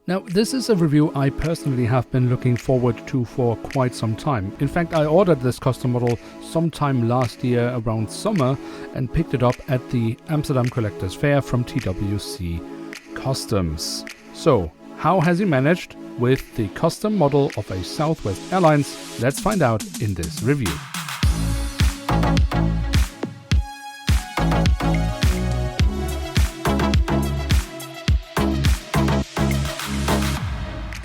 Now, this is a review I personally have been looking forward to for quite some time. In fact, I ordered this custom model sometime last year around summer and picked it up at the Amsterdam Collectors Fair from TWC Customs. So, how has he managed with the custom model of a Southwest Airlines? Let's find out in this review.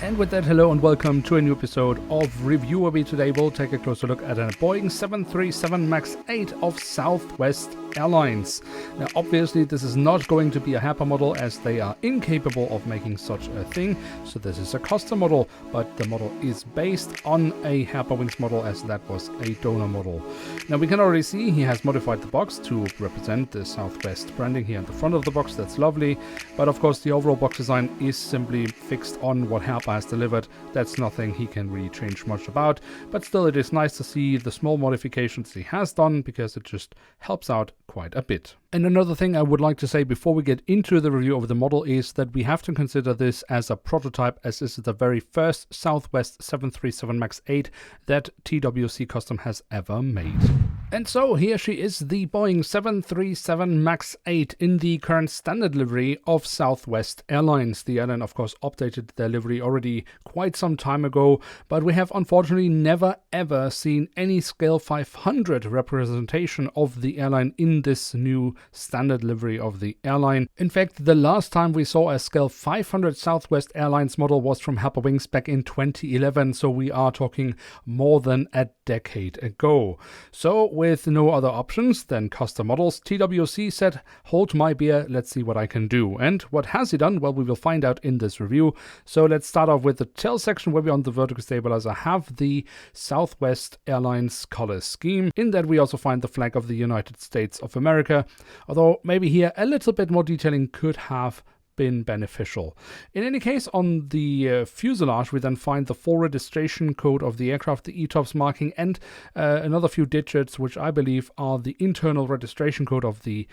And with that, hello and welcome to a new episode of Review, where we today will take a closer look at a Boeing 737 MAX 8 of Southwest Airlines. Now, obviously, this is not going to be a Herpa model, as they are incapable of making such a thing. So this is a custom model, but the model is based on a Herpa Wings model, as that was a donor model. Now, we can already see he has modified the box to represent the Southwest branding here at the front of the box. That's lovely. But of course, the overall box design is simply fixed on what Herpa has delivered. That's nothing he can really change much about, but still it is nice to see the small modifications he has done, because it just helps out quite a bit. And another thing I would like to say before we get into the review of the model is that we have to consider this as a prototype, as this is the very first Southwest 737 MAX 8 that TWC Custom has ever made. And so here she is, the Boeing 737 MAX 8 in the current standard livery of Southwest Airlines. The airline, of course, updated their livery already quite some time ago, but we have unfortunately never ever seen any scale 500 representation of the airline in this new standard livery of the airline. In fact, the last time we saw a scale 500 Southwest Airlines model was from Herpa Wings back in 2011, so we are talking more than a decade ago. So with no other options than custom models, TWC said, hold my beer, let's see what I can do. And what has he done? Well, we will find out in this review. So let's start off with the tail section, where we on the vertical stabilizer have the Southwest Airlines color scheme. In that we also find the flag of the United States of America, although maybe here a little bit more detailing could have been beneficial. In any case, on the fuselage we then find the full registration code of the aircraft, the ETOPS marking, and another few digits which I believe are the internal registration code of the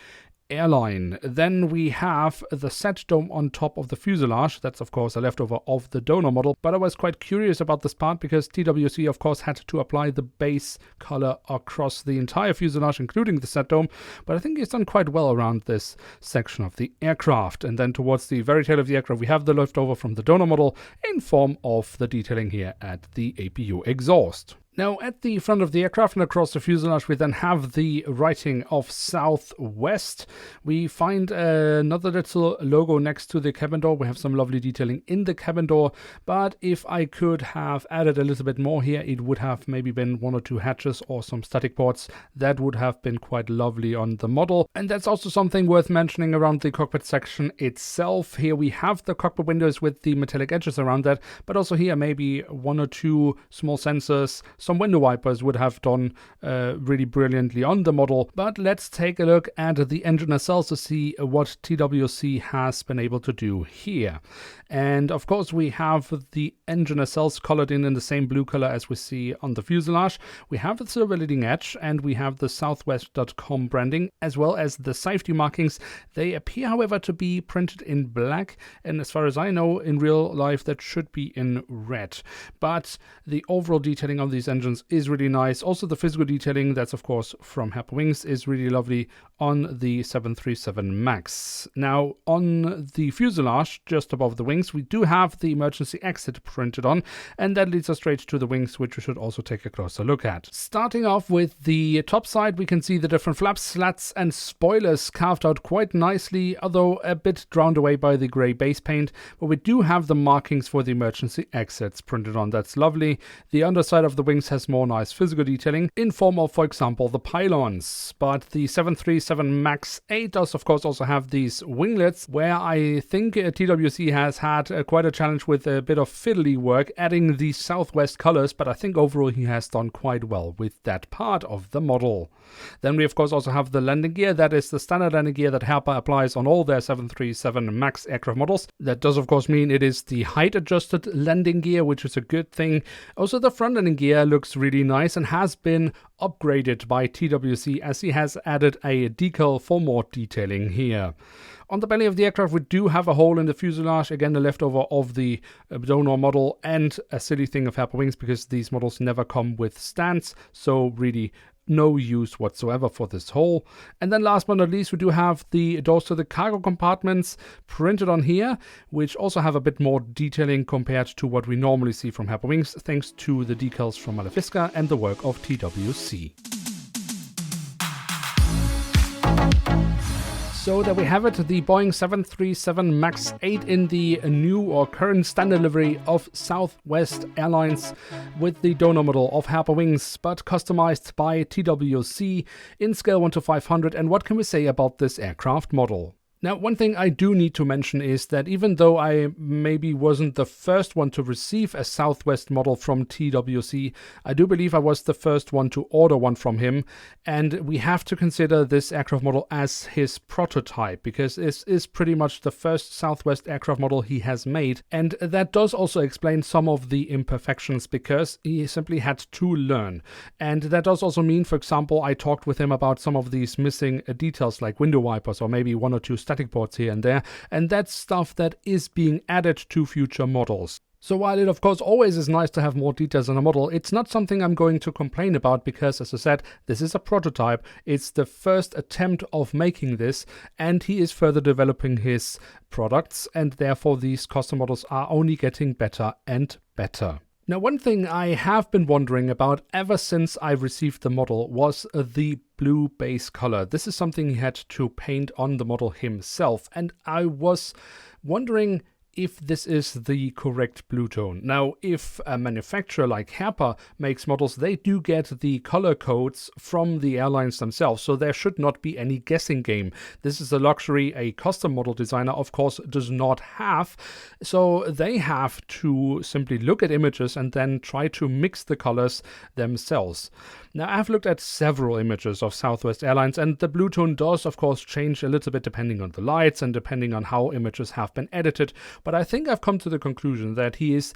airline. Then we have the set dome on top of the fuselage. That's of course a leftover of the donor model, but I was quite curious about this part because TWC of course had to apply the base color across the entire fuselage, including the set dome, but I think it's done quite well around this section of the aircraft. And then towards the very tail of the aircraft we have the leftover from the donor model in form of the detailing here at the APU exhaust. Now, at the front of the aircraft and across the fuselage, we then have the writing of Southwest. We find another little logo next to the cabin door. We have some lovely detailing in the cabin door, but if I could have added a little bit more here, it would have maybe been one or two hatches or some static ports. That would have been quite lovely on the model. And that's also something worth mentioning around the cockpit section itself. Here we have the cockpit windows with the metallic edges around that, but also here maybe one or two small sensors. Some window wipers would have done really brilliantly on the model. But let's take a look at the engine nacelles to see what TWC has been able to do here. And of course we have the engine nacelles colored in the same blue color as we see on the fuselage. We have the silver leading edge, and we have the southwest.com branding, as well as the safety markings. They appear, however, to be printed in black, and as far as I know, in real life that should be in red. But the overall detailing on these engines is really nice. Also the physical detailing, that's of course from Herpa Wings, is really lovely on the 737 MAX. Now on the fuselage, just above the wings, we do have the emergency exit printed on, and that leads us straight to the wings, which we should also take a closer look at. Starting off with the top side, we can see the different flaps, slats and spoilers carved out quite nicely, although a bit drowned away by the grey base paint, but we do have the markings for the emergency exits printed on. That's lovely. The underside of the wings has more nice physical detailing in form of, for example, the pylons. But the 737 MAX 8 does of course also have these winglets, where I think TWC has had quite a challenge with a bit of fiddly work adding the Southwest colors, but I think overall he has done quite well with that part of the model. Then we of course also have the landing gear. That is the standard landing gear that Herpa applies on all their 737 MAX aircraft models. That does of course mean it is the height adjusted landing gear, which is a good thing. Also the front landing gear looks really nice and has been upgraded by TWC, as he has added a decal for more detailing here. On the belly of the aircraft, we do have a hole in the fuselage, again a leftover of the donor model, and a silly thing of Herpa Wings because these models never come with stands, so really no use whatsoever for this hole. And then last but not least, we do have the doors to the cargo compartments printed on here, which also have a bit more detailing compared to what we normally see from Herpa Wings, thanks to the decals from Malefiska and the work of TWC. So there we have it, the Boeing 737 MAX 8 in the new or current standard livery of Southwest Airlines with the donor model of Herpa Wings, but customized by TWC in scale 1:500. And what can we say about this aircraft model? Now, one thing I do need to mention is that even though I maybe wasn't the first one to receive a Southwest model from TWC, I do believe I was the first one to order one from him, and we have to consider this aircraft model as his prototype, because this is pretty much the first Southwest aircraft model he has made, and that does also explain some of the imperfections, because he simply had to learn. And that does also mean, for example, I talked with him about some of these missing details like window wipers or maybe one or two static ports here and there, and that's stuff that is being added to future models. So while it of course always is nice to have more details on a model, it's not something I'm going to complain about because, as I said, this is a prototype. It's the first attempt of making this, and he is further developing his products, and therefore these custom models are only getting better and better. Now, one thing I have been wondering about ever since I received the model was the blue base color. This is something he had to paint on the model himself, and I was wondering if this is the correct blue tone. Now, if a manufacturer like Herpa makes models, they do get the color codes from the airlines themselves, so there should not be any guessing game. This is a luxury a custom model designer, of course, does not have, so they have to simply look at images and then try to mix the colors themselves. Now, I've looked at several images of Southwest Airlines, and the blue tone does, of course, change a little bit depending on the lights and depending on how images have been edited, but I think I've come to the conclusion that he is,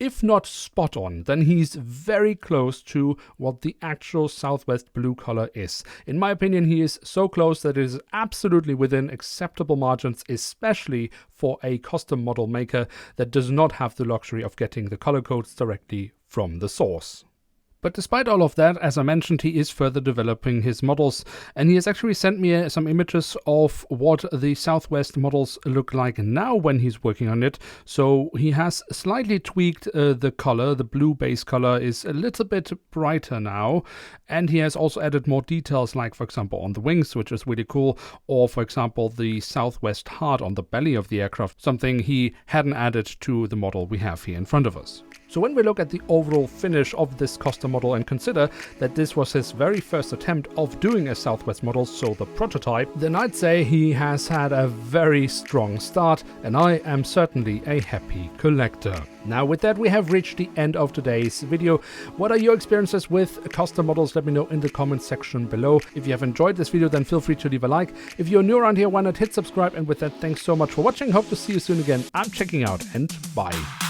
if not spot on, then he's very close to what the actual Southwest blue color is. In my opinion, he is so close that it is absolutely within acceptable margins, especially for a custom model maker that does not have the luxury of getting the color codes directly from the source. But despite all of that, as I mentioned, he is further developing his models, and he has actually sent me some images of what the Southwest models look like now when he's working on it. So he has slightly tweaked the color. The blue base color is a little bit brighter now, and he has also added more details, like for example on the wings, which is really cool, or for example the Southwest heart on the belly of the aircraft, something he hadn't added to the model we have here in front of us. So when we look at the overall finish of this custom model and consider that this was his very first attempt of doing a Southwest model, so the prototype, then I'd say he has had a very strong start, and I am certainly a happy collector. Now with that, we have reached the end of today's video. What are your experiences with custom models? Let me know in the comment section below. If you have enjoyed this video, then feel free to leave a like. If you're new around here, why not hit subscribe? And with that, thanks so much for watching. Hope to see you soon again. I'm checking out, and bye.